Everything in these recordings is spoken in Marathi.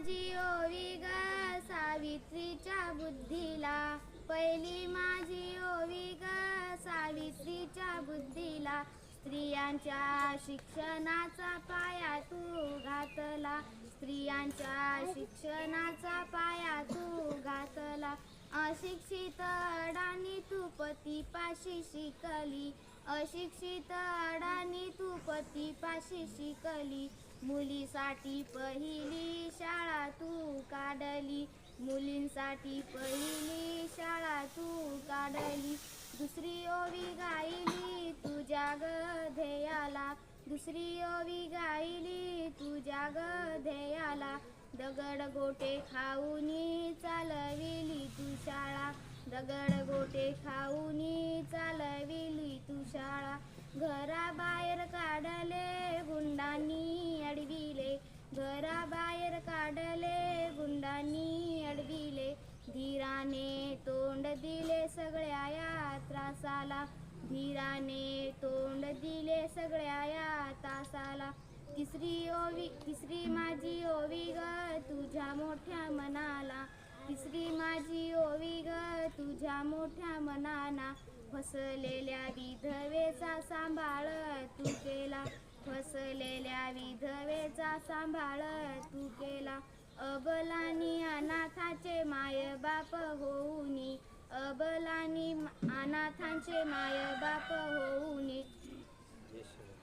माझी ओवी ग सावित्रीच्या बुद्धीला, पहिली माझी ओवी ग सावित्रीच्या बुद्धीला. स्त्रियांच्या शिक्षणाचा पाया तू घातला, स्त्रियांच्या शिक्षणाचा पाया तू घातला. अशिक्षित अडाणी तू पतीपाशी शिकली, अशिक्षित अडाणी तू पतीपाशी शिकली. मुलीसाठी पहिली शाळा तू काढली, मुलींसाठी पहिली शाळा तू काढली. दुसरी ओवी गायली तुझ्या ग ध्येयाला, दुसरी ओवी गायली तुझ्या ग ध्येयाला. दगड गोटे खाऊनी चालविली तू शाळा, दगड गोटे खाऊनी चालविली तू शाळा. घराबाहेर काढले गुंडांनी अडविले, घराबाहेर काढले गुंडांनी अडविले. धीराने तोंड दिले सगळ्या या त्रासाला, धीराने तोंड दिले सगळ्या या तासाला. तिसरी माझी ओवी ग तुझ्या मोठ्या मनाला, तिसरी माझी ओवी ग तुझ्या मोठ्या मनाला. फसलेल्या विधवेचा सांभाळ तू केला, फसलेल्या विधवेचा सांभाळ तू केला. अबलानी अनाथाचे माय बाप होऊनी, अबलानी अनाथांचे माय बाप होऊनी.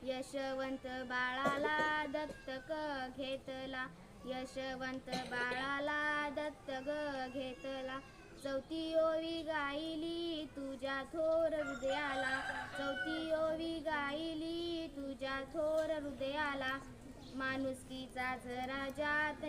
यशवंत बाळाला दत्तक घेतला, यशवंत बाळाला दत्तक घेतला. चौथी ओवी गायली तुझ्या थोर हृदयाला, चौथी ओवी गायली तुझ्या थोर हृदयाला. माणुसकीचा झरा जात